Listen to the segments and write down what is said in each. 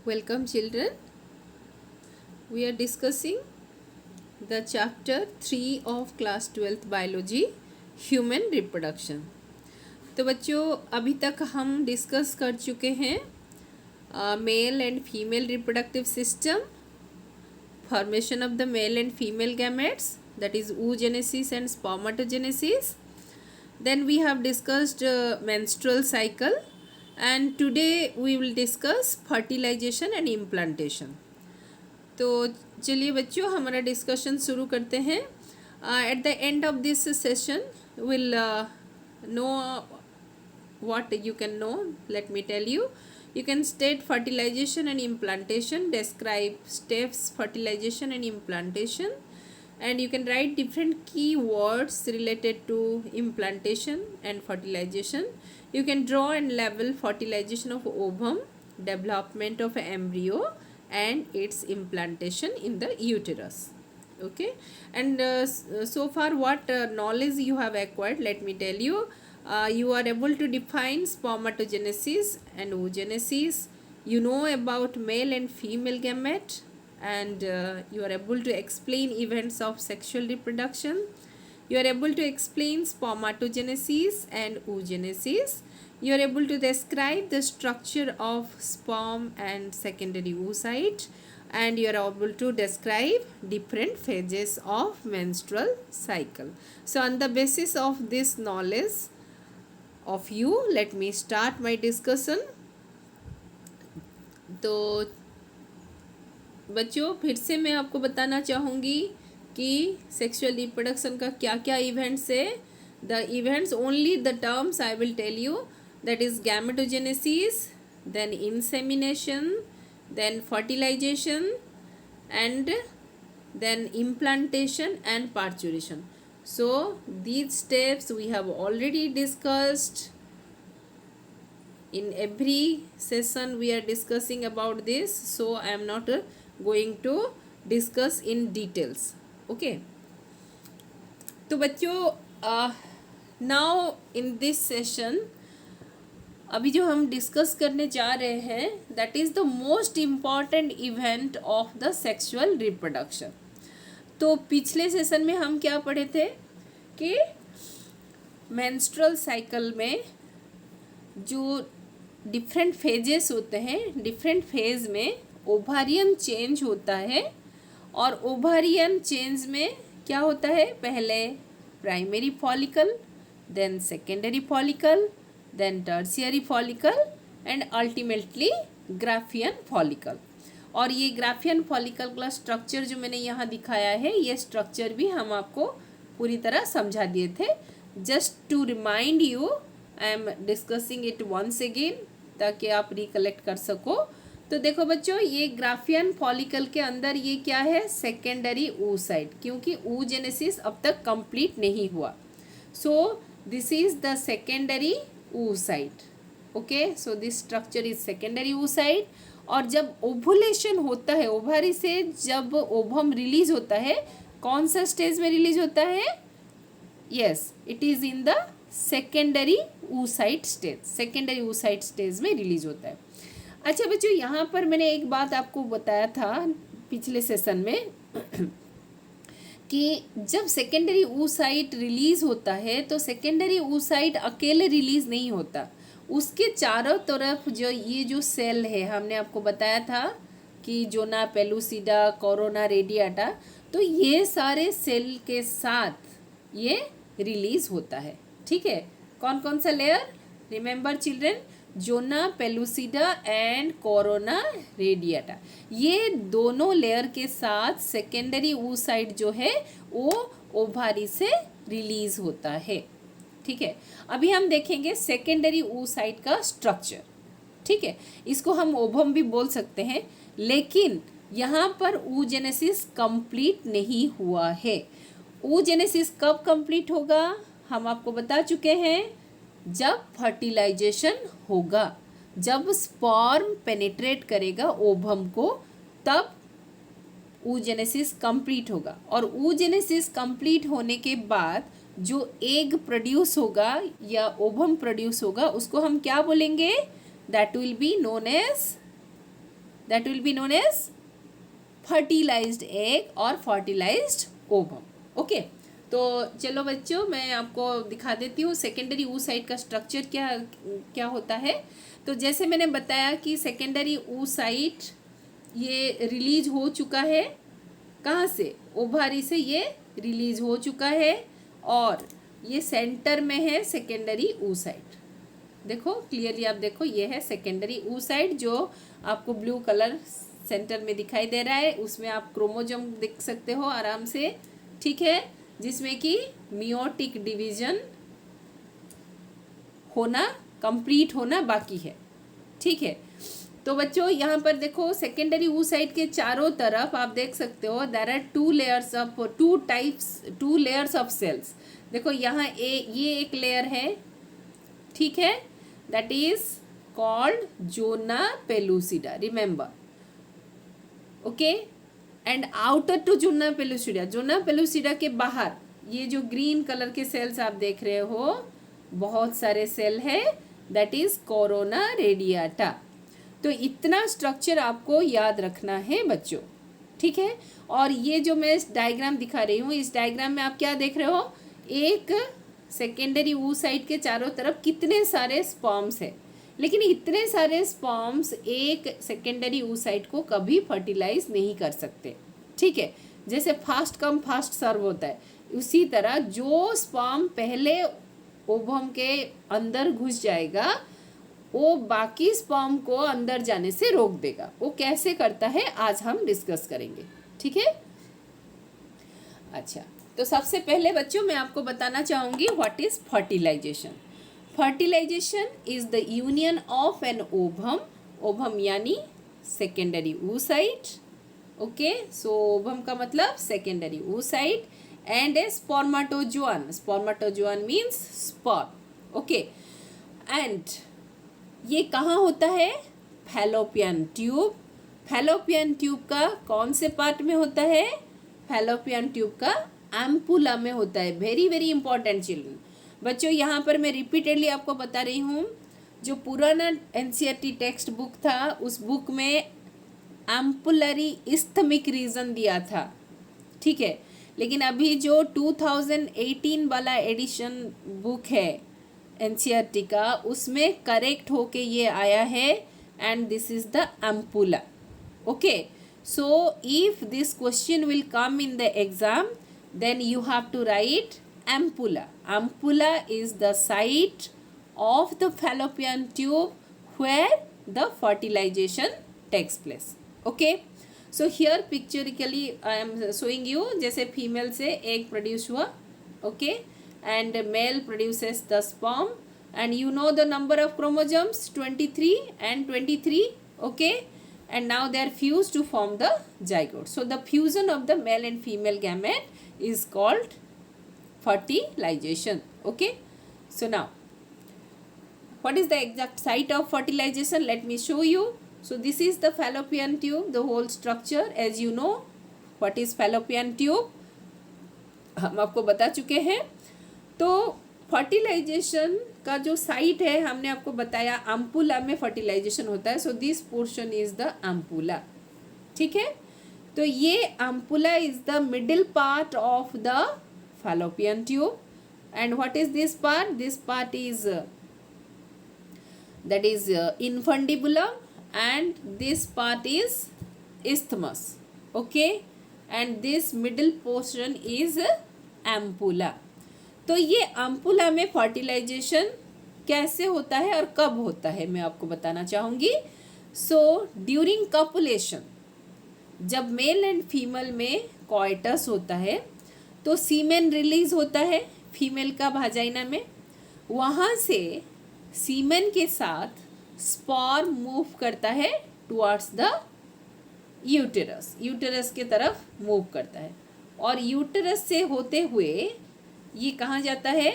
Welcome children. We are discussing the chapter 3 of class 12th biology human reproduction. तो बच्चों अभी तक हम डिस्कस कर चुके हैं male and female reproductive system, formation of the male and female gametes, that is oogenesis and spermatogenesis. Then we have discussed menstrual cycle, and today we will discuss fertilization and implantation. तो चलिए बच्चों हमारा discussion शुरू करते हैं. At the end of this session will know what you can know. Let me tell you. You can state fertilization and implantation, describe steps fertilization and implantation, and you can write different key words related to implantation and fertilization. You can draw and label fertilization of ovum, development of embryo, and its implantation in the uterus. Okay, and so far what knowledge you have acquired, let me tell you. You are able to define spermatogenesis and oogenesis. You know about male and female gamete, and you are able to explain events of sexual reproduction. You are able to explain spermatogenesis and oogenesis. You are able to describe the structure of sperm and secondary oocyte, and you are able to describe different phases of menstrual cycle. So on the basis of this knowledge of you, let me start my discussion. तो बच्चों फिर से मैं आपको बताना चाहूँगी कि sexual reproduction का क्या क्या इवेंट्स है. The events only the terms I will tell you, that is gametogenesis, then insemination, then fertilisation, and then implantation and parturition. So these steps we have already discussed. In every session we are discussing about this, so I am not going to discuss in details. Okay, तो बच्चों now in this session अभी जो हम discuss करने जा रहे हैं, that is the most important event of the sexual reproduction. तो पिछले सेशन में हम क्या पढ़े थे कि मेंस्ट्रुअल साइकिल में जो डिफरेंट फेजेस होते हैं, डिफरेंट फेज में ओवारियन चेंज होता है, और ओवारियन चेंज में क्या होता है, पहले primary follicle, then secondary follicle, then tertiary follicle, and ultimately Graafian follicle. और ये ग्राफियन फॉलिकल का स्ट्रक्चर जो मैंने यहाँ दिखाया है, ये स्ट्रक्चर भी हम आपको पूरी तरह समझा दिए थे. Just to remind you, I am discussing it once again ताकि आप रिकलेक्ट कर सको. तो देखो बच्चों, ये ग्राफियन फॉलिकल के अंदर ये क्या है, सेकेंडरी oocyte, क्योंकि oogenesis अब तक कंप्लीट नहीं हुआ. सो this is the secondary oocyte. Okay, so this structure is secondary oocyte. और जब ओवुलेशन होता है, ओवारी से जब ओवम रिलीज होता है, कौन सा स्टेज में रिलीज होता है, yes, it is in the secondary oocyte stage. Secondary oocyte stage में रिलीज होता है. अच्छा बच्चों, यहाँ पर मैंने एक बात आपको बताया था पिछले सेशन में कि जब सेकेंडरी oocyte रिलीज होता है तो सेकेंडरी oocyte अकेले रिलीज नहीं होता, उसके चारों तरफ जो ये जो सेल है, हमने आपको बताया था कि जोना पेलुसिडा, कोरोना रेडियाटा, तो ये सारे सेल के साथ ये रिलीज होता है. ठीक है, कौन कौन सा layer, remember children, zona pellucida and corona radiata, ये दोनों लेयर के साथ सेकेंडरी oocyte जो है वो ओवारी से रिलीज होता है. ठीक है, अभी हम देखेंगे सेकेंडरी oocyte का स्ट्रक्चर. ठीक है, इसको हम ओवम भी बोल सकते हैं, लेकिन यहाँ पर oogenesis कंप्लीट नहीं हुआ है. oogenesis कब कंप्लीट होगा, हम आपको बता चुके हैं, जब फर्टिलाइजेशन होगा, जब स्पर्म पेनिट्रेट करेगा ओवम को, तब oogenesis कंप्लीट होगा. और oogenesis कंप्लीट होने के बाद जो एग प्रोड्यूस होगा या ओवम प्रोड्यूस होगा, उसको हम क्या बोलेंगे, that will be known as that will be known as fertilised egg और फर्टिलाइज्ड ओवम। ओके, तो चलो बच्चों मैं आपको दिखा देती हूँ सेकेंडरी oocyte का स्ट्रक्चर क्या क्या होता है। तो जैसे मैंने बताया कि सेकेंडरी oocyte ये रिलीज हो चुका है, कहाँ से, ओवारी से ये रिलीज हो चुका है और ये सेंटर में है सेकेंडरी oocyte। देखो क्लियरली, आप देखो ये है सेकेंडरी oocyte जो आपको ब्लू कलर सेंटर में दिखाई दे रहा है। उसमें आप क्रोमोजोम देख सकते हो आराम से, ठीक है, जिसमें कि मियोटिक डिवीजन होना, कंप्लीट होना बाकी है, ठीक है। तो बच्चों यहाँ पर देखो सेकेंडरी oocyte के चारों तरफ आप देख सकते हो there are two layers of cells. देखो यहाँ ये एक लेयर है, ठीक है, that is called zona pellucida, remember, okay. And outer to zona pellucida के बाहर ये जो ग्रीन कलर के सेल्स आप देख रहे हो, बहुत सारे सेल है, दैट इज कोरोना रेडियाटा। तो इतना स्ट्रक्चर आपको याद रखना है बच्चों, ठीक है। और ये जो मैं डायग्राम दिखा रही हूँ, इस डायग्राम में आप क्या देख रहे हो, एक सेकेंडरी oocyte के चारों तरफ कितने सारे स्पर्म्स है, लेकिन इतने सारे स्पर्म्स एक सेकेंडरी oocyte को कभी फर्टिलाइज नहीं कर सकते, ठीक है। जैसे फास्ट कम फास्ट सर्व होता है, उसी तरह जो स्पर्म पहले ओवम के अंदर घुस जाएगा वो बाकी स्पर्म को अंदर जाने से रोक देगा। वो कैसे करता है आज हम डिस्कस करेंगे, ठीक है। अच्छा, तो सबसे पहले बच्चों मैं आपको बताना चाहूँगी what is fertilisation. Fertilisation is the union of an ovum यानी secondary oocyte, okay. So ovum का मतलब secondary oocyte and a spermatozoan means sperm, okay. And ये कहाँ होता है, फैलोपियन ट्यूब का कौन से पार्ट में होता है, फैलोपियन ट्यूब का एम्पुला में होता है। Very very important children. बच्चों यहाँ पर मैं रिपीटेडली आपको बता रही हूँ, जो पुराना एनसीईआरटी टेक्स्ट बुक था उस बुक में एम्पुलरी इस्थमिक रीजन दिया था, ठीक है। लेकिन अभी जो 2018 वाला एडिशन बुक है एनसीईआरटी का, उसमें करेक्ट होके ये आया है and this is the ampulla, okay. So if this question will come in the exam then you have to write ampulla. Ampulla is the site of the fallopian tube where the fertilization takes place, okay. So here picturally I am showing you, जैसे female से egg produce हुआ, okay, and male produces the sperm and you know the number of chromosomes 23 and 23, okay, and now they are fused to form the zygote. So the fusion of the male and female gamete is called fertilization, okay. So now what is the exact site of fertilization, let me show you. So this is the fallopian tube, the whole structure. As you know what is fallopian tube, हम आपको बता चुके हैं। तो fertilisation का जो site है हमने आपको बताया, एम्पुला में फर्टिलाइजेशन होता है। So this portion is the ampulla, ठीक है। तो ये ampulla is the middle part of the fallopian tube and what is this part, this part is that is infundibulum and this part is isthmus, okay, and this middle portion is ampulla. तो ये अम्पुला में fertilisation कैसे होता है और कब होता है मैं आपको बताना चाहूँगी। सो ड्यूरिंग कपुलेशन, जब मेल एंड फीमेल में कॉइटस होता है तो सीमेन रिलीज होता है फीमेल का वाजाइना में, वहाँ से सीमेन के साथ स्पर्म मूव करता है टुवर्ड्स द यूटेरस के तरफ मूव करता है और यूटेरस से होते हुए ये कहाँ जाता है,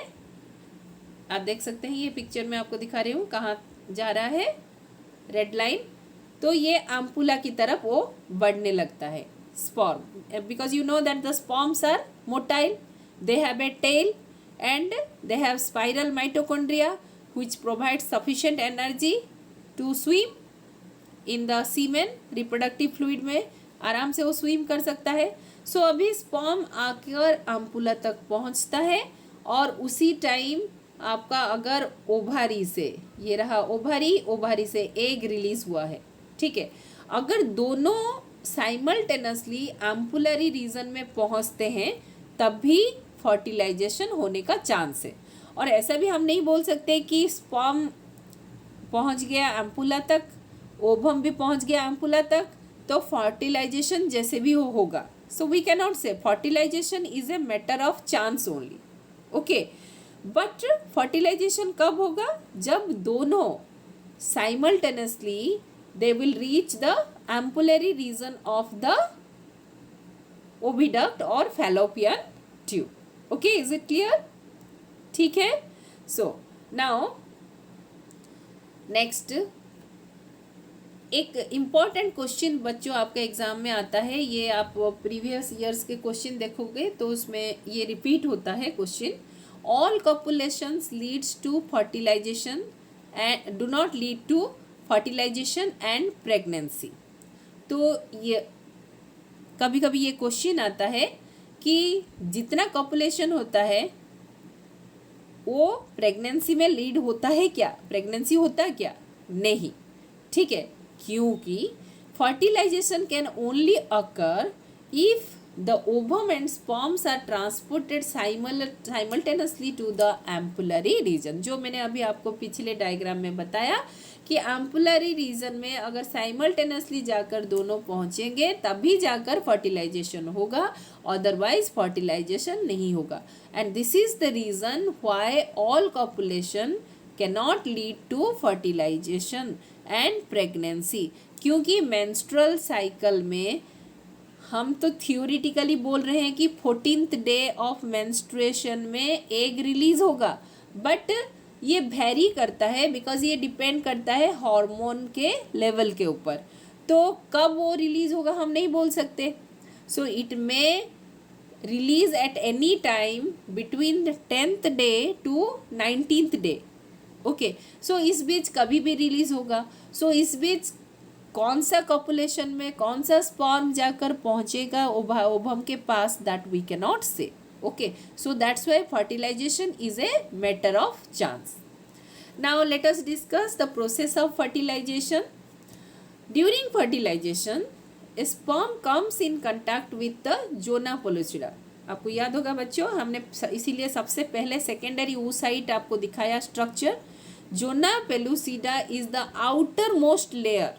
आप देख सकते हैं ये पिक्चर में आपको दिखा रही हूँ कहाँ जा रहा है, रेड लाइन। तो ये एम्पुला की तरफ वो बढ़ने लगता है sperm, because you know that the sperms are motile, they have a tail and they have spiral mitochondria which provides sufficient energy to swim in the semen, reproductive fluid में आराम से वो स्विम कर सकता है। सो अभी स्पर्म आकर ampulla तक पहुंचता है और उसी टाइम आपका अगर ओवारी से, ये रहा ओवारी, ओवारी से एग रिलीज हुआ है, ठीक है। अगर दोनों साइमल्टेनियसली एम्पुलरी रीजन में पहुंचते हैं तब भी फर्टिलाइजेशन होने का चांस है। और ऐसा भी हम नहीं बोल सकते कि स्पर्म पहुंच गया एम्पुला तक, ओवम भी पहुंच गया एम्पुला तक, तो फर्टिलाइजेशन जैसे भी होगा। So we can not say fertilisation is a matter of chance only, okay. But fertilisation कब होगा? जब दोनों simultaneously they will reach the ampullary region of the oviduct or fallopian tube. Okay, is it clear? ठीक है। So now next एक important question बच्चों आपके exam में आता है, ये आप प्रीवियस ईयर्स के क्वेश्चन देखोगे तो उसमें ये रिपीट होता है question. All copulations leads to fertilisation and do not lead to fertilisation and pregnancy. तो ये कभी कभी ये क्वेश्चन आता है कि जितना कॉपुलेशन होता है वो प्रेगनेंसी में लीड होता है क्या, प्रेगनेंसी होता है क्या? नहीं, ठीक है। क्योंकि fertilisation can only occur if the ovum and sperms are transported simultaneously to the ampullary region। जो मैंने अभी आपको पिछले डायग्राम में बताया कि एम्पुलरी रीजन में अगर साइमल्टेनियसली जाकर दोनों पहुंचेंगे तभी जाकर फर्टिलाइजेशन होगा, अदरवाइज फर्टिलाइजेशन नहीं होगा। And this is the reason why all copulation can not lead to fertilisation and pregnancy. क्योंकि मेंस्ट्रुअल साइकिल में हम तो थियोरिटिकली बोल रहे हैं कि 14th डे ऑफ मेंस्ट्रुएशन में एग रिलीज होगा, बट ये वेरी करता है बिकॉज ये डिपेंड करता है हार्मोन के लेवल के ऊपर। तो कब वो रिलीज होगा हम नहीं बोल सकते। So it may release at any time between the 10th day to 19th day, okay. So इस बीच कभी भी रिलीज होगा। सो इस बीच कौन सा कॉपुलेशन में कौन सा स्पर्म जाकर पहुंचेगा ओवम के पास, that we can not say, okay. So that's why fertilisation is a matter of chance. Now let us discuss the process of fertilisation. During fertilisation sperm comes in contact with the zona pellucida. आपको याद होगा बच्चों, हमने इसीलिए सबसे पहले secondary oocyte आपको दिखाया structure. Zona pellucida is the outermost layer,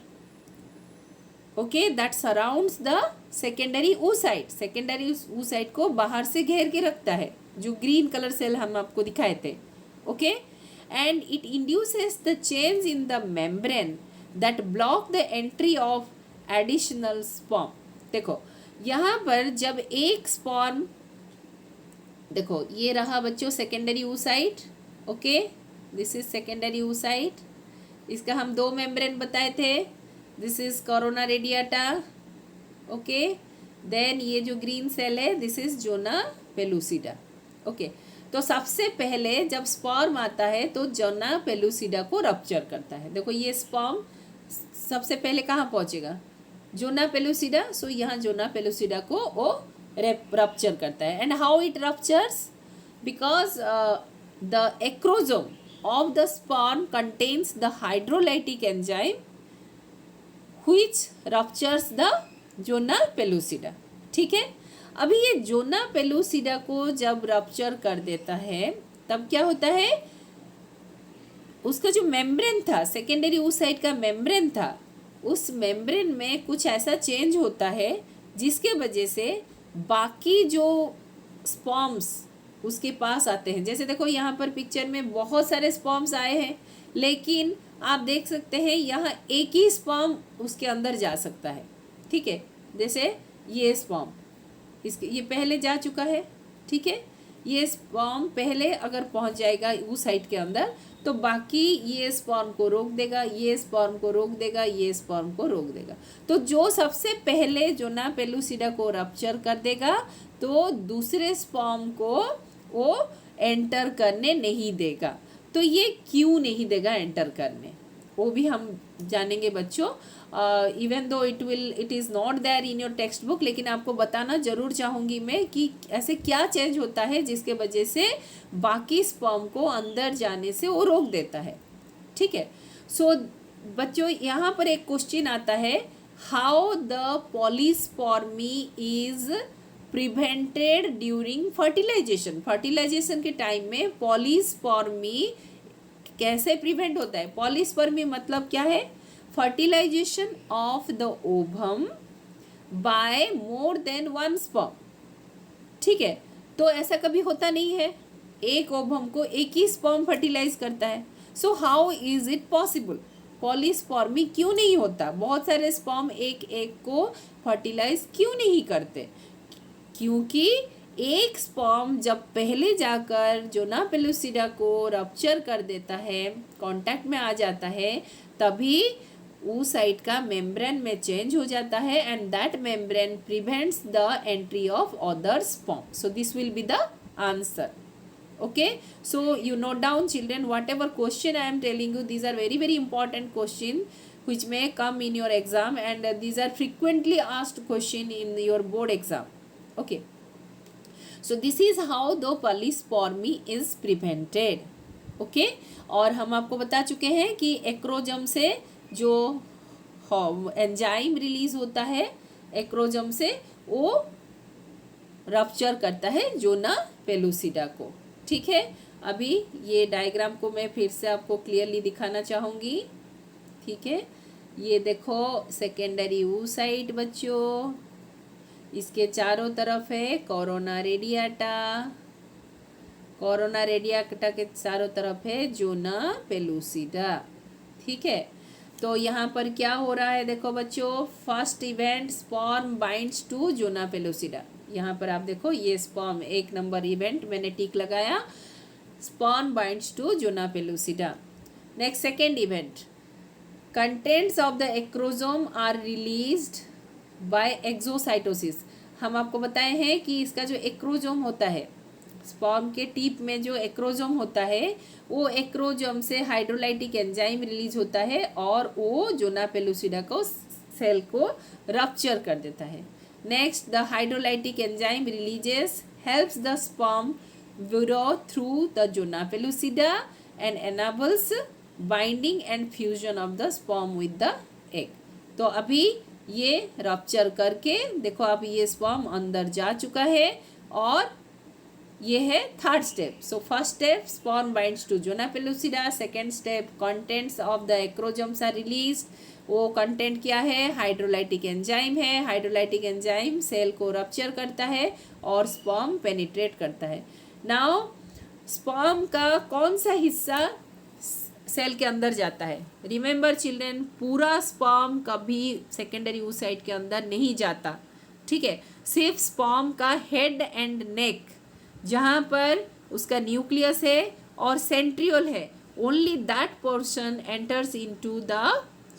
okay, that surrounds the secondary oocyte। Secondary oocyte को बाहर से घेर के रखता है, जो ग्रीन कलर सेल हम आपको दिखाए थे, okay. And it induces the change in the membrane that block the entry of additional sperm. देखो यहाँ पर जब एक स्पर्म, देखो ये रहा बच्चों secondary oocyte, okay, this is secondary oocyte। इसका हम दो मेम्ब्रेन बताए थे, this is corona radiata, okay. Then ये जो ग्रीन सेल है this is zona pellucida, okay. तो सबसे पहले जब स्पर्म आता है तो जोना पेलुसिडा को रप्चर करता है। देखो ये स्पर्म सबसे पहले कहाँ पहुँचेगा? Zona pellucida. सो यहाँ जोना पेलुसिडा को वो रप्चर करता है। And how it ruptures? Because the acrosome of the sperm contains the hydrolytic enzyme which ruptures the zona pellucida, ठीक है। अभी ये जोना पेलुसिडा को जब रप्चर कर देता है तब क्या होता है, उसका जो मेम्ब्रेन था, सेकेंडरी oocyte का मेम्ब्रेन था, उस मेम्ब्रेन में कुछ ऐसा चेंज होता है जिसके वजह से बाकी जो स्पर्म्स उसके पास आते हैं। जैसे देखो यहाँ पर पिक्चर में बहुत सारे स्पर्म्स आए हैं, लेकिन आप देख सकते हैं यहाँ एक ही स्पर्म उसके अंदर जा सकता है, ठीक है। जैसे ये स्पर्म इसके ये पहले जा चुका है, ठीक है। ये स्पर्म पहले अगर पहुंच जाएगा oocyte के अंदर तो बाकी ये स्पर्म को रोक देगा, ये स्पर्म को रोक देगा, ये स्पर्म को रोक देगा। तो जो सबसे पहले जोना पेलुसिडा को रप्चर कर देगा तो दूसरे स्पर्म को वो एंटर करने नहीं देगा। तो ये क्यों नहीं देगा एंटर करने? वो भी हम जानेंगे बच्चों। Even though it is not there in your textbook, लेकिन आपको बताना जरूर चाहूँगी मैं कि ऐसे क्या चेंज होता है जिसके वजह से बाकी स्पर्म को अंदर जाने से वो रोक देता है। ठीक है। सो बच्चों यहाँ पर एक क्वेश्चन आता है, how the polyspermy is prevented during fertilisation. Fertilisation के टाइम में पॉलीस्पर्मी कैसे प्रिवेंट होता है। पॉलीस्पर्मी मतलब क्या है, fertilisation of the ovum by more than one sperm. ठीक है। तो ऐसा कभी होता नहीं है, एक ओवम को एक ही स्पर्म फर्टिलाइज करता है। So how is it possible, polyspermy क्यों नहीं होता, बहुत सारे स्पर्म एक एक को फर्टिलाइज क्यों नहीं करते। क्योंकि एक स्पर्म जब पहले जाकर जोना पेलुसिडा को रप्चर कर देता है, कांटेक्ट में आ जाता है, तभी उस साइड का मेम्ब्रेन में चेंज हो जाता है and that membrane prevents the entry of other sperm. So this will be the answer. Okay, so you note down children whatever question I am telling you, these are very very important question which may come in your exam, and these are frequently asked question in your board exam. Okay, so this is how the palispermy is prevented. Okay, और हम आपको बता चुके हैं कि एक्रोजम से जो enzyme release होता है, एक्रोजम से वो रप्चर करता है जोना पेलुसिडा को। ठीक है। अभी ये डायग्राम को मैं फिर से आपको क्लियरली दिखाना चाहूँगी। ठीक है, ये देखो सेकेंडरी oocyte बच्चों, इसके चारों तरफ है कोरोना रेडियाटा, कोरोना रेडियाटा के चारों तरफ है जोना पेलुसिडा। ठीक है। तो यहाँ पर क्या हो रहा है देखो बच्चों, first event sperm binds to zona pellucida. यहाँ पर आप देखो ये स्पर्म, एक नंबर इवेंट मैंने टिक लगाया, sperm binds to zona pellucida. Next second event, contents of the acrosome are released by exocytosis. हम आपको बताए हैं कि इसका जो एक्रोजोम होता है, स्पर्म के टिप में जो एक्रोजोम होता है, वो एक्रोजोम से हाइड्रोलाइटिक एंजाइम रिलीज होता है और वो जोना पेलुसिडा को सेल को रप्चर कर देता है। Next, the hydrolytic enzyme releases helps the sperm burrow through the zona pellucida and enables binding and fusion of the sperm with the egg. तो अभी ये रप्चर करके देखो, अब ये स्पर्म अंदर जा चुका है और ये है third step. So first step sperm binds to zona pellucida, second step contents of the acrosomes are released. वो कंटेंट क्या है, हाइड्रोलाइटिक एंजाइम है, हाइड्रोलाइटिक एंजाइम सेल को रप्चर करता है और स्पर्म पेनिट्रेट करता है। नाउ स्पर्म का कौन सा हिस्सा सेल के अंदर जाता है, रिमेंबर चिल्ड्रेन, पूरा स्पर्म कभी सेकेंडरी oocyte के अंदर नहीं जाता। ठीक है, सिर्फ स्पर्म का हेड एंड नेक, जहाँ पर उसका न्यूक्लियस है और सेंट्रियोल है, only that portion enters into the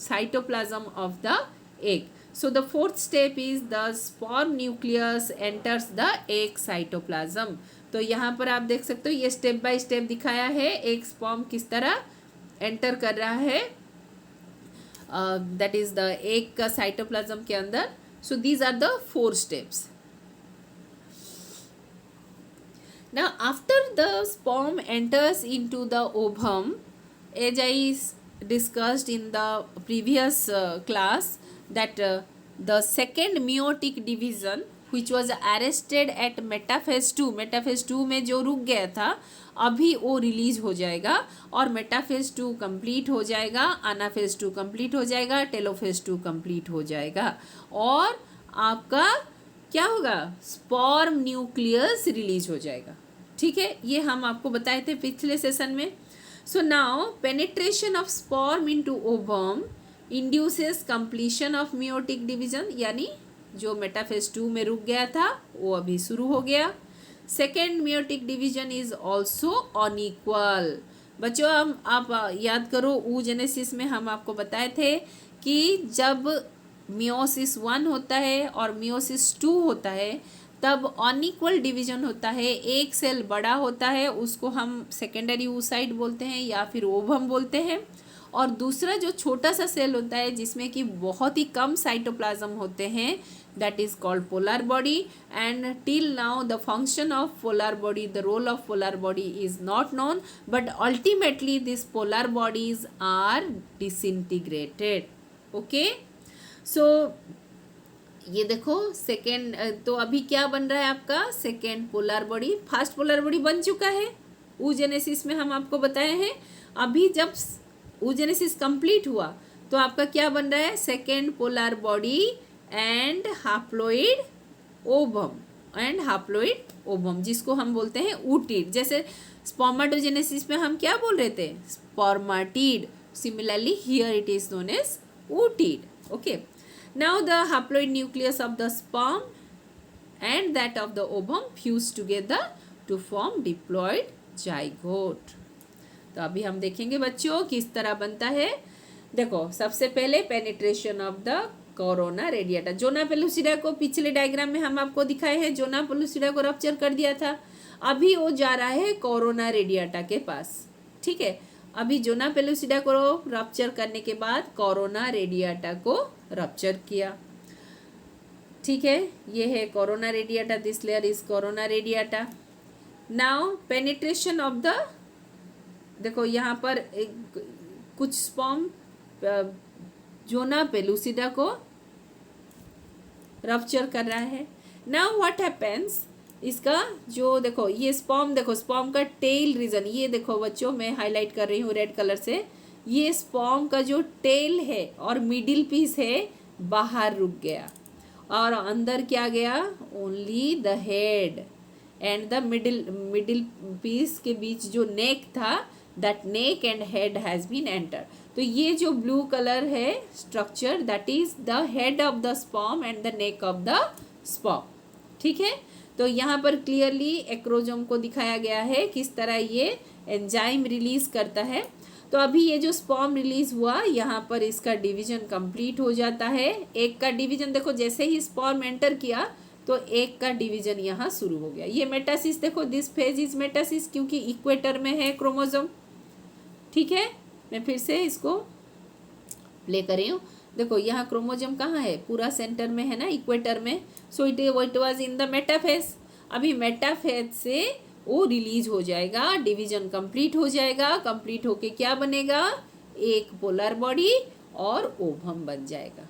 cytoplasm of the egg. So the fourth step is the sperm nucleus enters the egg cytoplasm. तो यहाँ पर आप देख सकते हो ये स्टेप बाय स्टेप दिखाया है, एक स्पर्म किस तरह एंटर कर रहा है, दैट इज द एग का साइटोप्लाज्म के अंदर। So these are the 4 steps. Now after the sperm enters into the ovum, as I discussed in the previous class, that the second meiotic division which was arrested at metaphase 2, metaphase 2 में जो रुक गया था अभी वो release हो जाएगा और मेटाफेज 2 कंप्लीट हो जाएगा, अनाफेज 2 कंप्लीट हो जाएगा, टेलोफेज 2 कंप्लीट हो जाएगा और आपका क्या होगा, स्पर्म न्यूक्लियस रिलीज हो जाएगा। ठीक है, ये हम आपको बताए थे पिछले सेशन में। So now penetration of sperm into ovum induces completion of meiotic division, यानी जो मेटाफेज 2 में रुक गया था वो अभी शुरू हो गया। Second meiotic division is also unequal। बच्चों आप याद करो, oogenesis में हम आपको बताए थे कि जब मियोसिस 1 होता है और मियोसिस 2 होता है तब अनइक्वल डिवीजन होता है, एक सेल बड़ा होता है उसको हम सेकेंडरी oocyte बोलते हैं या फिर ओवम बोलते हैं, और दूसरा जो छोटा सा सेल होता है जिसमें कि बहुत ही कम साइटोप्लाज्म होते हैं, that is called polar body. And till now the function of polar body, the role of polar body is not known, but ultimately these polar bodies are disintegrated. Okay, so ये देखो second, तो अभी क्या बन रहा है आपका second polar body. First polar body बन चुका है oogenesis में, हम आपको बताए हैं। अभी जब oogenesis कंप्लीट हुआ तो आपका क्या बन रहा है second polar body and haploid ovum, जिसको हम बोलते हैं ऊटिड। जैसे स्पर्मेटोजेनेसिस में हम क्या बोल रहे थे spermatid, similarly here it is known as ootid. Okay, now the haploid nucleus of the sperm and that of the ovum fuse together to form diploid zygote। तो अभी हम देखेंगे बच्चों किस तरह बनता है। देखो सबसे पहले penetration of the corona radiata. Zona pellucida को पिछले डायग्राम में हम आपको दिखाए हैं, जोना पेलुसिडा को रप्चर कर दिया था। अभी वो जा रहा है कोरोना रेडिएटा के पास, ठीक है। अभी जोना पेलुसिडा को रप्चर करने के बाद कोरोना रेडिएटा को रप्चर किया, ठीक है। ये है corona radiata, this layer is corona radiata. Now penetration of the, देखो यहाँ पर कुछ स्पर्म जोना पेलुसिडा को रप्चर कर रहा है। नाउ व्हाट हैपेंस, इसका जो देखो ये स्पर्म, देखो स्पर्म का टेल रीजन, ये देखो बच्चों मैं हाईलाइट कर रही हूँ रेड कलर से, ये स्पर्म का जो टेल है और मिडिल पीस है बाहर रुक गया, और अंदर क्या गया only the head and the middle piece के बीच जो नेक था, that neck and head has been enter. तो ये जो ब्लू कलर है structure, that is the head of the sperm and the neck of the sperm, ठीक है। तो यहाँ पर क्लियरली एक्रोजोम को दिखाया गया है किस तरह ये एंजाइम रिलीज करता है। तो अभी ये जो स्पर्म रिलीज हुआ, यहाँ पर इसका डिवीजन कंप्लीट हो जाता है। एक का डिवीजन देखो, जैसे ही स्पर्म एंटर किया तो एक का डिवीजन यहाँ शुरू हो गया। ये मेटासिस देखो, दिस फेज इज मेटासिस, क्योंकि इक्वेटर में है क्रोमोजोम, ठीक है। मैं फिर से इसको प्ले कर रही हूँ। देखो यहाँ क्रोमोजोम कहाँ है, पूरा सेंटर में है ना, इक्वेटर में। So it was in the metaphase. अभी मेटाफेज से वो रिलीज हो जाएगा, डिवीजन कंप्लीट हो जाएगा। कंप्लीट होके क्या बनेगा, एक पोलर बॉडी और ओवम बन जाएगा।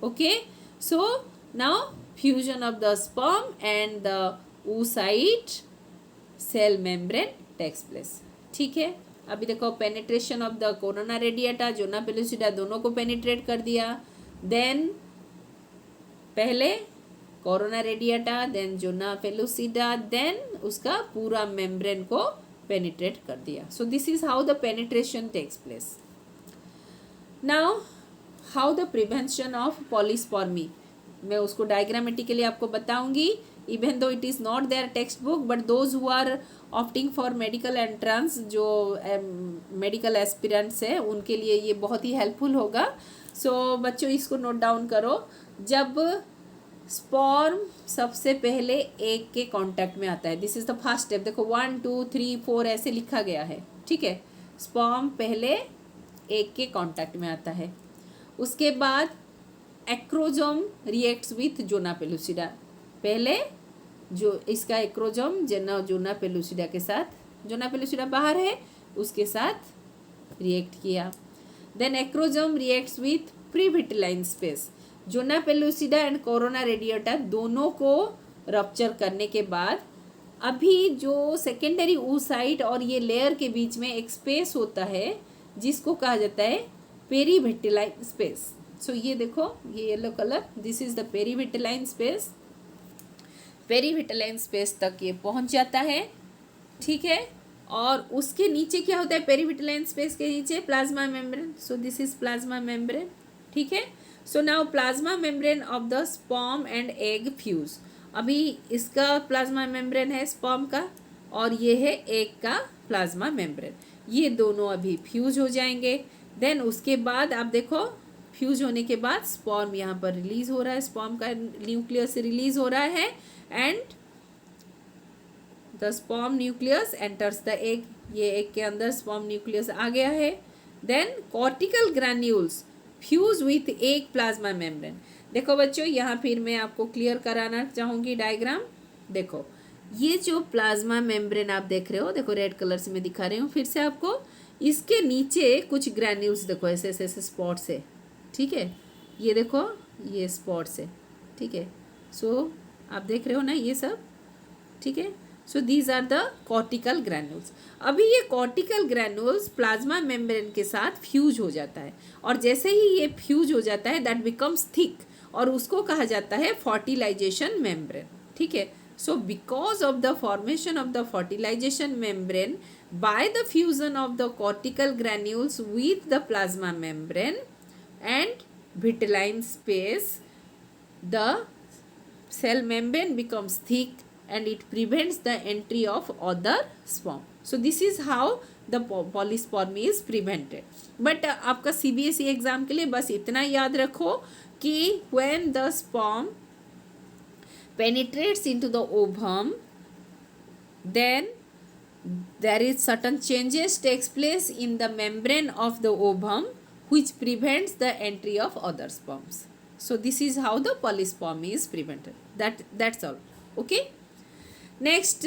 Okay, so now fusion of the sperm and the oocyte cell membrane takes place, ठीक है। अभी देखो penetration of the corona radiata, zona pellucida दोनों को पेनिट्रेट कर दिया। देन पहले corona radiata, then zona pellucida, then उसका पूरा मेम्ब्रेन को पेनिट्रेट कर दिया। So this is how the penetration takes place. Now how the prevention of polyspermy, मैं उसको डायग्रामेटिकली आपको बताऊंगी। Even though it is not there textbook, but those who are opting for medical entrance, जो medical aspirants है उनके लिए ये बहुत ही हेल्पफुल होगा। सो बच्चों इसको नोट डाउन करो। जब स्पर्म सबसे पहले एग के कांटेक्ट में आता है, this is the first step. देखो 1 2 3 4 ऐसे लिखा गया है, ठीक है। स्पर्म पहले एग के कांटेक्ट में आता है, उसके बाद acrosome reacts with zona pellucida. पहले जो इसका एक्रोजोम जोना पेलुसिडा के साथ, जोना पेलुसिडा बाहर है उसके साथ रिएक्ट किया। Then acrosome reacts with perivitelline space. Zona pellucida and corona radiata दोनों को रप्चर करने के बाद अभी जो सेकेंडरी oocyte और ये लेयर के बीच में एक स्पेस होता है जिसको कहा जाता है पेरीविटिलाइन स्पेस। सो ये देखो ये yellow colour, this is the perivitelline space. Perivitelline space तक ये पहुंच जाता है, ठीक है। और उसके नीचे क्या होता है, पेरीविटिलाइन स्पेस के नीचे plasma membrane. So this is plasma membrane, ठीक है। So now plasma membrane of the sperm and egg fuse. अभी इसका प्लाज्मा मेम्ब्रेन है स्पर्म का, और ये है एग का प्लाज्मा मेम्ब्रेन। ये दोनों अभी फ्यूज हो जाएंगे। देन उसके बाद आप देखो फ्यूज होने के बाद स्पर्म यहाँ पर रिलीज हो रहा है, स्पर्म का न्यूक्लियस से रिलीज हो रहा है, and the sperm nucleus enters the egg. ये एग के अंदर स्पर्म न्यूक्लियस आ गया है। Then cortical granules fuse with एक प्लाज्मा मेम्ब्रेन। देखो बच्चों, यहाँ फिर मैं आपको क्लियर कराना चाहूँगी डायग्राम। देखो ये जो प्लाज्मा मेम्ब्रेन आप देख रहे हो, देखो रेड कलर से मैं दिखा रही हूँ फिर से आपको, इसके नीचे कुछ ग्रैन्यूल्स देखो ऐसे ऐसे ऐसे स्पॉट्स है, ठीक है, ये देखो ये स्पॉट्स है, ठीक है। सो आप देख रहे हो ना ये सब, ठीक है। So these are the cortical granules. अभी ये कॉर्टिकल ग्रैन्यूल्स प्लाज्मा मेम्ब्रेन के साथ फ्यूज हो जाता है, और जैसे ही ये फ्यूज हो जाता है दैट बिकम्स थिक, और उसको कहा जाता है फर्टिलाइजेशन मेम्ब्रेन, ठीक है। So because of the formation of the fertilization membrane by the fusion of the cortical granules with the plasma membrane and vitelline space, the cell membrane becomes thick and it prevents the entry of other sperm. So this is how the polyspermy is prevented. But आपका CBSE exam के लिए बस इतना याद रखो कि when the sperm penetrates into the ovum, then there is certain changes takes place in the membrane of the ovum which prevents the entry of other sperms. So this is how the polyspermy is prevented. That's all. Okay. Next,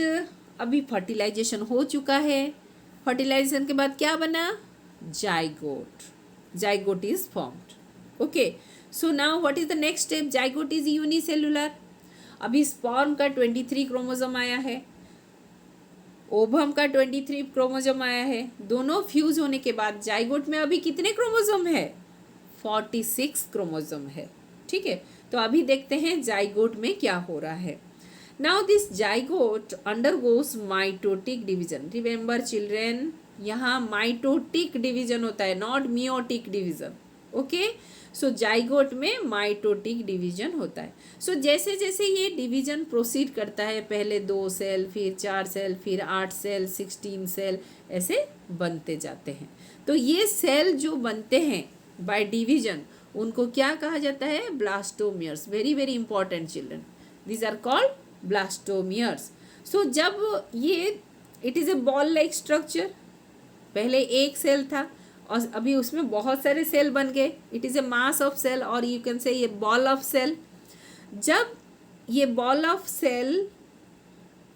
अभी fertilisation हो चुका है। Fertilisation के बाद क्या बना? Zygote. Zygote is formed. Okay. So now what is the next step? Zygote is unicellular. अभी sperm का 23 क्रोमोसोम आया है, ओवम का 23 क्रोमोसोम आया है। दोनों फ्यूज होने के बाद जाइगोट में अभी कितने क्रोमोसोम है? 46 क्रोमोसोम है, ठीक है। तो अभी देखते हैं जाइगोट में क्या हो रहा है। Now this zygote undergoes mitotic division. Remember children, यहाँ माइटोटिक डिवीजन होता है, not meiotic division. Okay. So zygote में माइटोटिक डिवीजन होता है. सो जैसे जैसे ये डिवीजन प्रोसीड करता है, पहले 2 सेल, फिर 4 सेल, फिर 8 सेल, 16 सेल, ऐसे बनते जाते हैं. तो ये सेल जो बनते हैं बाय डिवीजन, उनको क्या कहा जाता है? Blastomeres. Very very important children, these are called blastomeres. So जब ये it is a ball like structure, पहले एक सेल था और अभी उसमें बहुत सारे सेल बन गए. It is a mass of cell, और यू कैन से ये बॉल ऑफ सेल. जब ये ball of cell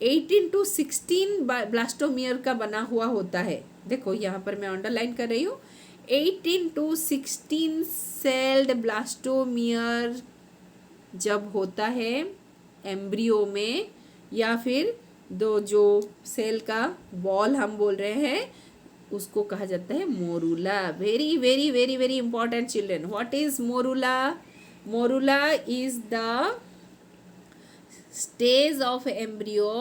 18 to 16 blastomere का बना हुआ होता है, देखो यहाँ पर मैं अंडरलाइन कर रही हूँ, 18 to 16 सेल्ड ब्लास्टोमियर जब होता है एम्ब्रियो में, या फिर दो जो सेल का बॉल हम बोल रहे हैं, उसको कहा जाता है morula. Very very very very important children. What is morula? Morula is the stage of embryo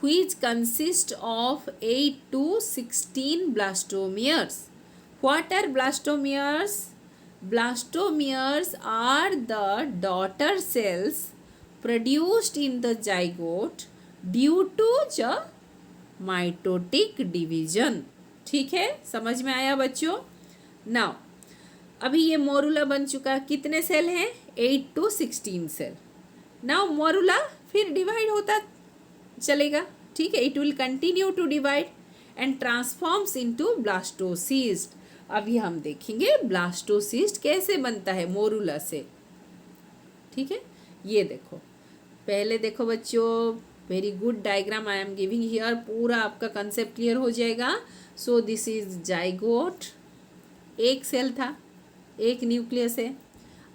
which consist of 8 to 16 blastomeres. What are blastomeres? Blastomeres are the daughter cells produced in the zygote due to the mitotic division. ठीक है, समझ में आया बच्चों? Now अभी ये morula बन चुका. कितने सेल हैं? 8 to 16 सेल. नाउ मोरूला फिर डिवाइड होता चलेगा, ठीक है. It will continue to divide and transforms into blastocyst. अभी हम देखेंगे ब्लास्टोसिस्ट कैसे बनता है मोरूला से, ठीक है. ये देखो, पहले देखो बच्चों, very good diagram I am giving here, पूरा आपका कंसेप्ट क्लियर हो जाएगा. सो दिस इज जाइगोट. एक सेल था, एक न्यूक्लियस है.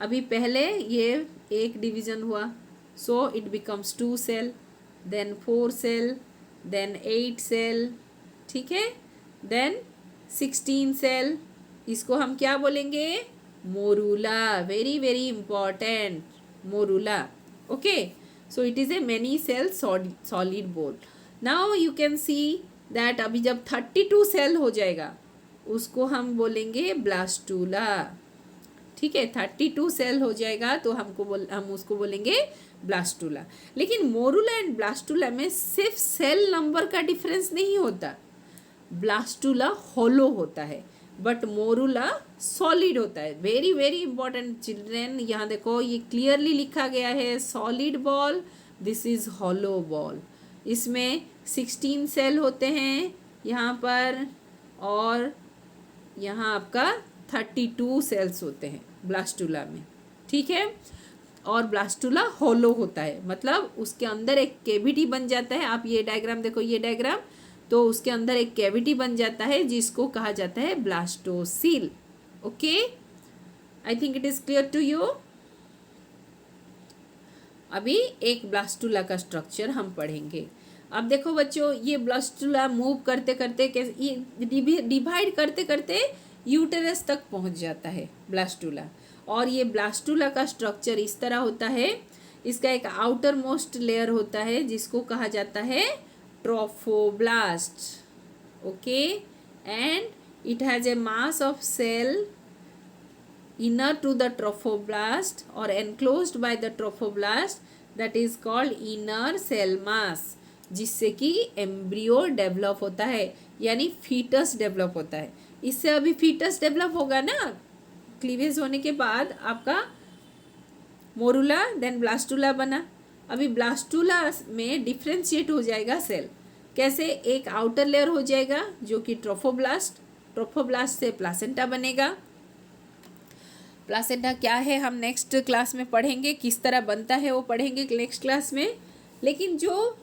अभी पहले ये एक डिवीजन हुआ, so it becomes 2 cell, then 4 cell, then 8 cell, ठीक है, देन 16 सेल. इसको हम क्या बोलेंगे? Morula. Very very important, morula. Okay. So it is a many cell solid ball. Now you can see that अभी जब 32 सेल हो जाएगा उसको हम बोलेंगे ब्लास्टूला, ठीक है. 32 सेल हो जाएगा तो हम उसको बोलेंगे ब्लास्टूला. लेकिन मोरूला एंड ब्लास्टूला में सिर्फ सेल नंबर का डिफरेंस नहीं होता. ब्लास्टूला होलो होता है बट मोरूला सॉलिड होता है. वेरी वेरी इंपॉर्टेंट चिल्ड्रेन, यहाँ देखो ये क्लियरली लिखा गया है, solid ball, this is hollow ball. इसमें 16 सेल होते हैं यहाँ पर, और यहाँ आपका 32 सेल्स होते हैं ब्लास्टुला में, ठीक है। और ब्लास्टुला होलो होता है, मतलब उसके अंदर एक कैविटी बन जाता है। आप ये डायग्राम देखो, ये डायग्राम, तो उसके अंदर एक कैविटी बन जाता है जिसको कहा जाता है blastocoel. Okay, I think it is clear to you. अभी एक ब्लास्टुला का स्ट्रक्चर हम पढ़ेंगे। अब देखो बच्चों, ये ब्लास्टुला मूव करते करते कैसे, ये डिवाइड करते करते यूटेरस तक पहुंच जाता है ब्लास्टुला। और ये ब्लास्टुला का स्ट्रक्चर इस तरह होता है। इसका एक आउटर मोस्ट लेयर होता है जिसको कहा जाता है trophoblast. Okay, and it has a mass of cell inner to the trophoblast or enclosed by the trophoblast, that is called inner cell mass, जिससे कि एम्ब्रियो डेवलप होता है, यानी फीटस डेवलप होता है। इससे अभी फीटस डेवलप होगा ना, क्लीवेज होने के बाद आपका मोरुला, देन ब्लास्टुला बना। अभी ब्लास्टुला में डिफ्रेंशिएट हो जाएगा सेल। कैसे? एक आउटर लेयर हो जाएगा जो कि ट्रोफोब्लास्ट, ट्रोफोब्लास्ट से प्लासेंटा बनेगा। प्लासेंटा क्या है हम नेक्स्ट क्लास में पढ़ेंगे, किस तरह बनता है वो पढ़ेंगे नेक्स्ट क्लास में। लेकिन जो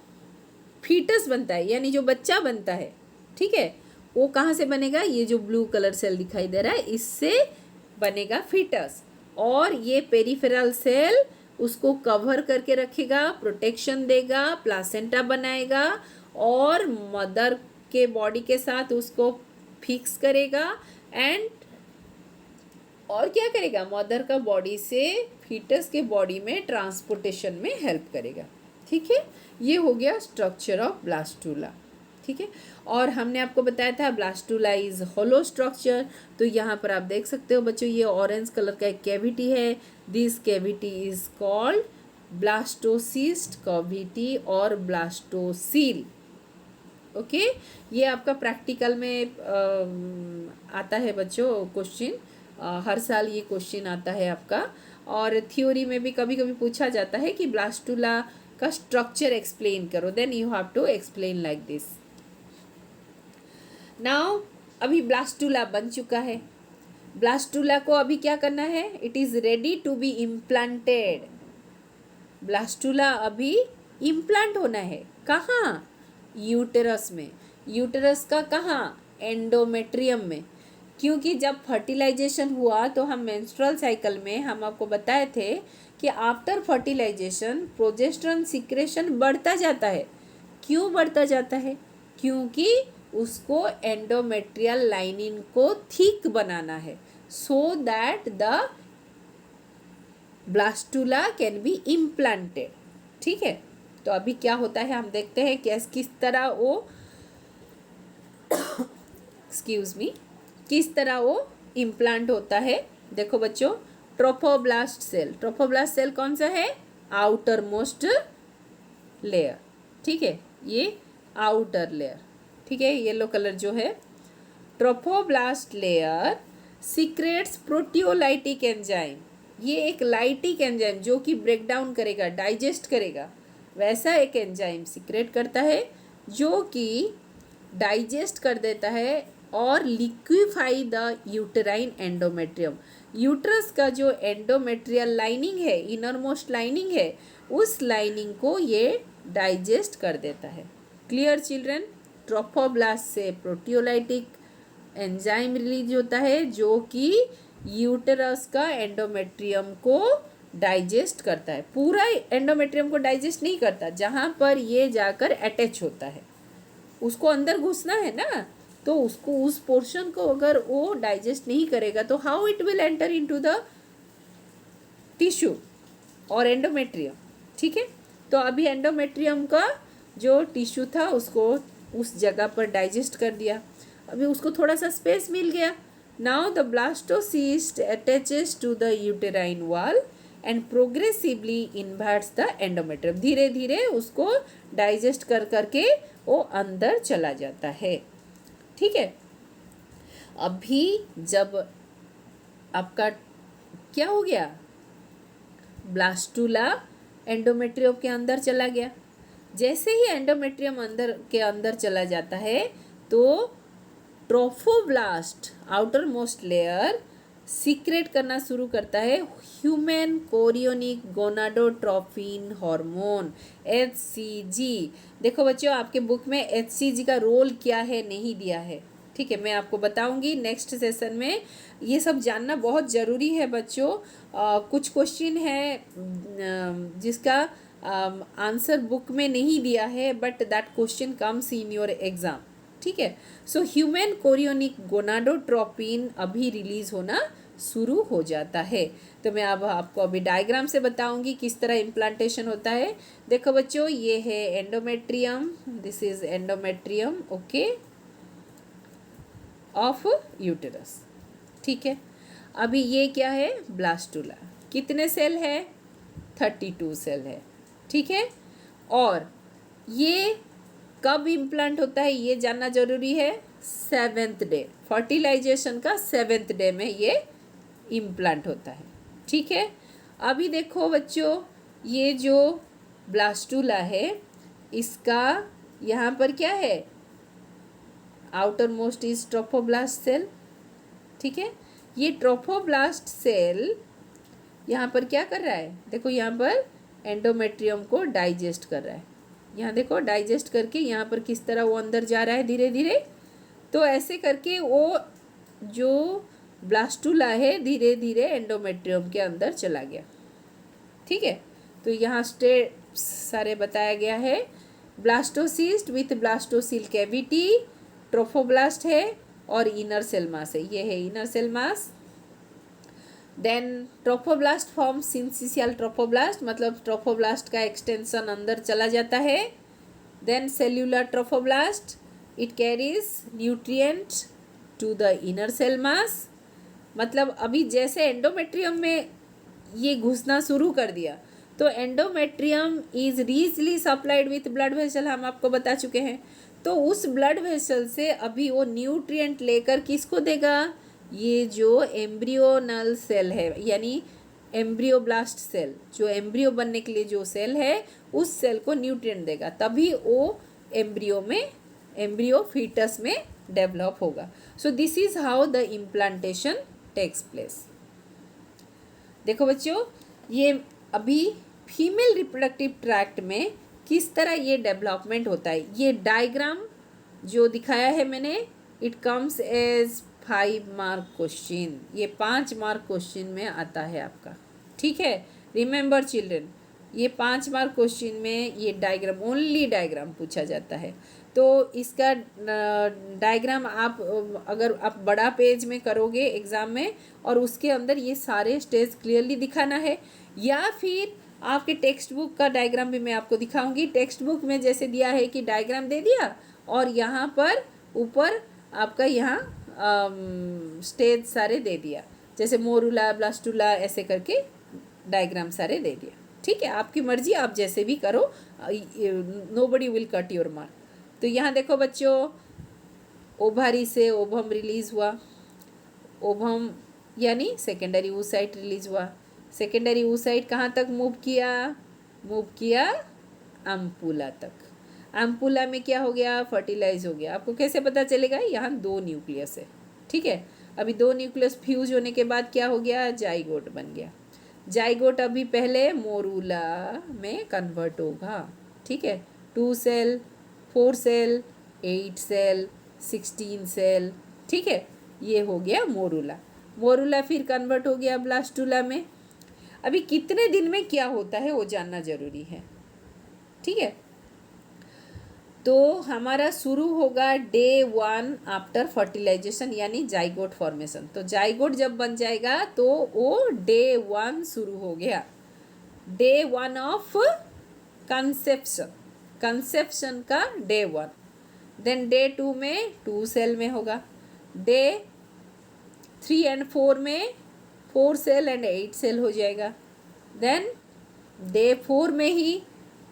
फीटस बनता है, यानी जो बच्चा बनता है, ठीक है, वो कहाँ से बनेगा? ये जो ब्लू कलर सेल दिखाई दे रहा है, इससे बनेगा फीटस। और ये पेरिफेरल सेल उसको कवर करके रखेगा, प्रोटेक्शन देगा, प्लासेंटा बनाएगा और मदर के बॉडी के साथ उसको फिक्स करेगा। एंड और क्या करेगा? मदर का बॉडी से फीटस के बॉडी में ट्रांसपोर्टेशन में हेल्प करेगा, ठीक है। ये हो गया स्ट्रक्चर ऑफ ब्लास्टुला, ठीक है। और हमने आपको बताया था ब्लास्टुला इज होलो स्ट्रक्चर। तो यहाँ पर आप देख सकते हो बच्चों, ये ऑरेंज कलर का एक कैविटी है। This cavity is called blastocyst cavity और ब्लास्टोसील। ओके, ये आपका प्रैक्टिकल में आता है बच्चों क्वेश्चन, हर साल ये क्वेश्चन आता है आपका। और थ्योरी में भी कभी कभी पूछा जाता है कि ब्लास्टुला का स्ट्रक्चर एक्सप्लेन करो, then you have to explain like this. Now अभी ब्लास्टुला बन चुका है। ब्लास्टुला को अभी क्या करना है? It is ready to be implanted. Blastula अभी इम्प्लांट होना है। कहाँ? यूटेरस में। यूटेरस का कहाँ? एंडोमेट्रियम में। क्योंकि जब फर्टिलाइजेशन हुआ तो हम मेंस्ट्रुअल साइकिल में हम आपको बताए थे कि आफ्टर फर्टिलाइजेशन प्रोजेस्टेरोन सिक्रेशन बढ़ता जाता है। क्यों बढ़ता जाता है? क्योंकि उसको एंडोमेट्रियल लाइनिंग को थिक बनाना है, so that the blastula can be implanted, ठीक है। तो अभी क्या होता है हम देखते हैं किस तरह वो एक्सक्यूज मी, किस तरह वो इम्प्लांट होता है। देखो बच्चों, ट्रोफोब्लास्ट सेल, ट्रोफोब्लास्ट सेल कौन सा है? आउटर मोस्ट लेयर, ठीक है, ये आउटर लेयर, ठीक है, येलो कलर जो है। Trophoblast layer secrets proteolytic enzyme. ये एक लाइटिक एंजाइम जो कि ब्रेक डाउन करेगा, डाइजेस्ट करेगा, वैसा एक एंजाइम सीक्रेट करता है जो कि डाइजेस्ट कर देता है और liquefy the uterine endometrium. Uterus का जो एंडोमेट्रियल लाइनिंग है, इनर मोस्ट लाइनिंग है, उस लाइनिंग को ये डाइजेस्ट कर देता है। Clear children? ट्रोफोब्लास्ट से प्रोटियोलाइटिक एंजाइम रिलीज होता है जो कि यूटेरस का एंडोमेट्रियम को डाइजेस्ट करता है। पूरा एंडोमेट्रियम को डाइजेस्ट नहीं करता, जहाँ पर ये जाकर अटैच होता है, उसको अंदर घुसना है ना, तो उसको उस पोर्शन को अगर वो डाइजेस्ट नहीं करेगा तो how it will enter into the tissue और एंडोमेट्रियम, ठीक है। तो अभी एंडोमेट्रियम का जो टिश्यू था उसको उस जगह पर डाइजेस्ट कर दिया, अभी उसको थोड़ा सा स्पेस मिल गया। Now the blastocyst attaches to the uterine wall and progressively inverts the endometrium. धीरे धीरे उसको डाइजेस्ट कर करके वो अंदर चला जाता है, ठीक है। अभी जब आपका क्या हो गया? ब्लास्टुला एंडोमेट्रियम के अंदर चला गया। जैसे ही एंडोमेट्रियम अंदर के अंदर चला जाता है तो trophoblast outer most layer secret करना शुरू करता है human chorionic gonadotropin hormone HCG। देखो बच्चों, आपके बुक में HCG का रोल क्या है नहीं दिया है, ठीक है, मैं आपको बताऊंगी नेक्स्ट सेशन में। ये सब जानना बहुत ज़रूरी है बच्चों। कुछ क्वेश्चन है जिसका आंसर बुक में नहीं दिया है, but that question comes in your exam, ठीक है। सो ह्यूमन कोरियोनिक गोनाडोट्रोपिन अभी रिलीज होना शुरू हो जाता है। तो मैं अब आपको अभी डायग्राम से बताऊंगी किस तरह इम्प्लांटेशन होता है। देखो बच्चों, ये है endometrium, this is endometrium, okay, of uterus, ठीक है। अभी ये क्या है, ब्लास्टुला। कितने सेल है, 32 सेल है, ठीक है। और ये कब इम्प्लांट होता है ये जानना जरूरी है, 7th डे, फर्टिलाइजेशन का 7th डे में ये इम्प्लांट होता है, ठीक है। अभी देखो बच्चों, ये जो ब्लास्टुला है इसका यहाँ पर क्या है, outermost is trophoblast cell, ठीक है। ये ट्रोफोब्लास्ट सेल यहाँ पर क्या कर रहा है, देखो यहाँ पर एंडोमेट्रियम को डाइजेस्ट कर रहा है। यहाँ देखो डाइजेस्ट करके यहाँ पर किस तरह वो अंदर जा रहा है धीरे धीरे। तो ऐसे करके वो जो ब्लास्टुला है धीरे धीरे एंडोमेट्रियम के अंदर चला गया, ठीक है। तो यहाँ स्टेप्स सारे बताया गया है। Blastocyst with blastocoel cavity, trophoblast है और इनर सेल मास है, ये है inner cell mass. Then trophoblast form syncytial trophoblast, मतलब ट्रोफोब्लास्ट का एक्सटेंशन अंदर चला जाता है। Then cellular trophoblast, it carries nutrient to the inner cell mass. मतलब अभी जैसे एंडोमेट्रियम में ये घुसना शुरू कर दिया, तो endometrium is richly supplied with blood vessel, हम आपको बता चुके हैं। तो उस ब्लड वेसल से अभी वो न्यूट्रिएंट लेकर किसको देगा, ये जो एम्ब्रियोनल सेल है, यानी एम्ब्रियोब्लास्ट सेल, जो एम्ब्रियो बनने के लिए जो सेल है उस सेल को न्यूट्रिएंट देगा, तभी वो एम्ब्रियो फीटस में डेवलप होगा। So this is how the implantation takes place. देखो बच्चों, ये अभी फीमेल रिप्रोडक्टिव ट्रैक्ट में किस तरह ये डेवलपमेंट होता है, ये डायग्राम जो दिखाया है मैंने, it comes as 5 mark question, ये 5 मार्क क्वेश्चन में आता है आपका, ठीक है। रिमेंबर चिल्ड्रन, ये 5 मार्क क्वेश्चन में ये डायग्राम, ओनली डायग्राम पूछा जाता है। तो इसका डायग्राम आप अगर आप बड़ा पेज में करोगे एग्ज़ाम में और उसके अंदर ये सारे स्टेज क्लियरली दिखाना है, या फिर आपके टेक्स्ट बुक का डायग्राम भी मैं आपको दिखाऊंगी। टेक्स्ट बुक में जैसे दिया है कि डायग्राम दे दिया और यहाँ पर ऊपर आपका यहाँ स्टेज सारे दे दिया, जैसे मोरूला ब्लास्टुला ऐसे करके डायग्राम सारे दे दिया, ठीक है। आपकी मर्जी, आप जैसे भी करो, nobody will cut your mark. तो यहाँ देखो बच्चों, ओभारी से ओभम रिलीज हुआ, ओभम यानी सेकेंडरी oocyte रिलीज हुआ। सेकेंडरी oocyte कहाँ तक मूव किया अम्पुला तक। अम्पुला में क्या हो गया, फर्टिलाइज हो गया। आपको कैसे पता चलेगा, यहाँ 2 न्यूक्लियस है, ठीक है। अभी 2 न्यूक्लियस फ्यूज होने के बाद क्या हो गया, जाइगोट बन गया। जाइगोट अभी पहले मोरूला में कन्वर्ट होगा, ठीक है। 2 सेल, 4 सेल, 8 सेल, 16 सेल, ठीक है, ये हो गया मोरूला। मोरूला फिर कन्वर्ट हो गया ब्लास्टुला में। अभी कितने दिन में क्या होता है वो जानना जरूरी है, ठीक है। तो हमारा शुरू होगा डे 1 आफ्टर फर्टिलाइजेशन, यानी जाइगोट फॉर्मेशन। तो जाइगोट जब बन जाएगा तो वो डे 1 शुरू हो गया, डे 1 ऑफ कंसेप्शन का डे 1। देन डे 2 में 2 सेल में होगा, डे 3 एंड 4 में 4 सेल एंड 8 सेल हो जाएगा। देन डे 4 में ही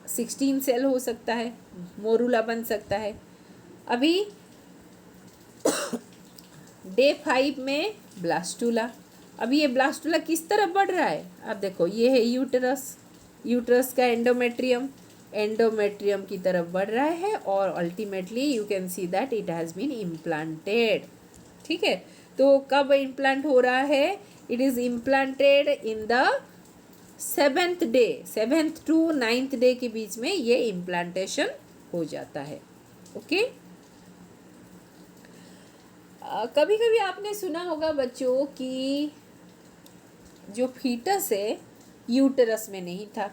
16 सेल हो सकता है, मोरूला बन सकता है। अभी डे 5 में ब्लास्टुला। अभी ये ब्लास्टुला किस तरह बढ़ रहा है, आप देखो, ये है यूटरस, यूटरस का एंडोमेट्रियम, एंडोमेट्रियम की तरफ बढ़ रहा है और ultimately you can see that it has been implanted. ठीक है, तो कब इम्प्लांट हो रहा है? It is implanted in the 7th day, 7th to 9th day के बीच में ये इम्प्लांटेशन हो जाता है। ओके, कभी कभी आपने सुना होगा बच्चों कि जो फीटस है यूटरस में नहीं था,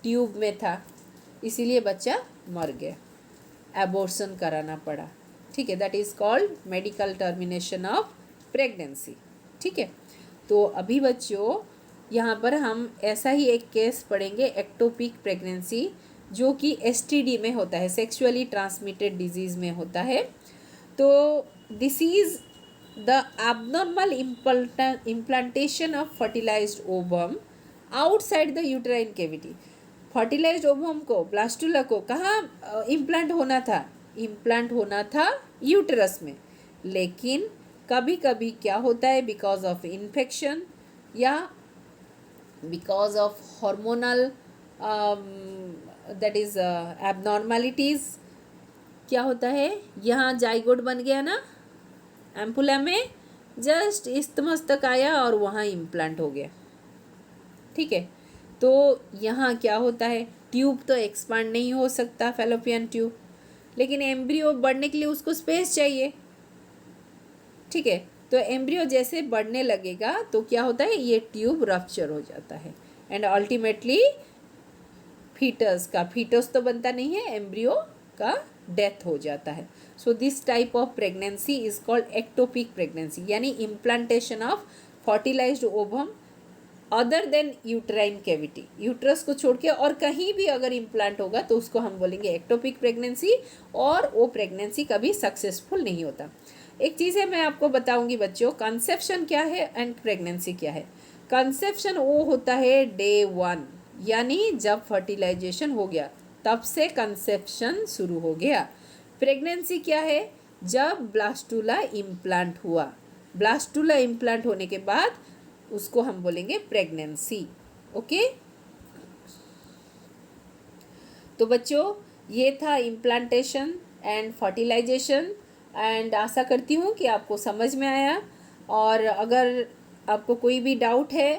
ट्यूब में था, इसीलिए बच्चा मर गया, एबॉर्शन कराना पड़ा। ठीक है, that is called medical termination of pregnancy. ठीक है, तो अभी बच्चों यहाँ पर हम ऐसा ही एक केस पढ़ेंगे, एक्टोपिक प्रेगनेंसी, जो कि एसटीडी में होता है, सेक्सुअली ट्रांसमिटेड डिजीज़ में होता है। तो this is the abnormal implantation of fertilized ovum outside the uterine cavity। Fertilized ovum को, ब्लास्टुला को कहाँ इम्प्लांट होना था? इम्प्लांट होना था यूटरस में, लेकिन कभी कभी क्या होता है, बिकॉज ऑफ इन्फेक्शन या because of hormonal that is abnormalities, क्या होता है, यहाँ जाइगोट बन गया ना, एम्पुला में जस्ट इस्तमस तक आया और वहाँ इम्प्लांट हो गया। ठीक है, तो यहाँ क्या होता है, ट्यूब तो एक्सपांड नहीं हो सकता, फैलोपियन ट्यूब, लेकिन एम्ब्रियो बढ़ने के लिए उसको स्पेस चाहिए। ठीक है, तो एम्ब्रियो जैसे बढ़ने लगेगा तो क्या होता है, ये ट्यूब रप्चर हो जाता है एंड अल्टीमेटली फीटस तो बनता नहीं है, एम्ब्रियो का डेथ हो जाता है। So this type of pregnancy is called ectopic pregnancy, यानी implantation of fertilised ovum other than uterine cavity, uterus को छोड़ के और कहीं भी अगर इम्प्लांट होगा तो उसको हम बोलेंगे एक्टोपिक प्रेगनेंसी, और वो प्रेगनेंसी कभी सक्सेसफुल नहीं होता। एक चीज़ है मैं आपको बताऊंगी बच्चों, कंसेप्शन क्या है एंड प्रेगनेंसी क्या है। कंसेप्शन वो होता है डे 1, यानी जब फर्टिलाइजेशन हो गया तब से कंसेप्शन शुरू हो गया। प्रेगनेंसी क्या है? जब ब्लास्टुला इम्प्लांट हुआ, ब्लास्टुला इम्प्लांट होने के बाद उसको हम बोलेंगे प्रेगनेंसी। ओके, तो बच्चों ये था इम्प्लांटेशन एंड फर्टिलाइजेशन, एंड आशा करती हूँ कि आपको समझ में आया। और अगर आपको कोई भी डाउट है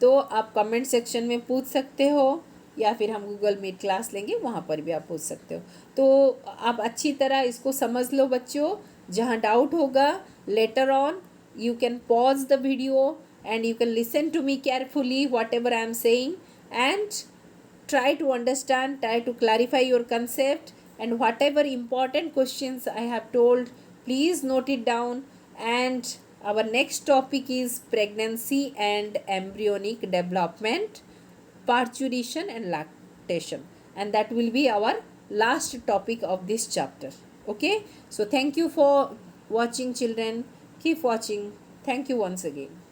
तो आप कमेंट सेक्शन में पूछ सकते हो, या फिर हम गूगल मीट क्लास लेंगे वहाँ पर भी आप पूछ सकते हो। तो आप अच्छी तरह इसको समझ लो बच्चों, जहाँ डाउट होगा later on you can pause the video and you can listen to me carefully whatever I am saying, and try to understand, try to clarify your concept, and whatever important questions I have told, please note it down. And our next topic is pregnancy and embryonic development, parturition and lactation, and that will be our last topic of this chapter. Okay, so thank you for watching children, keep watching. Thank you once again.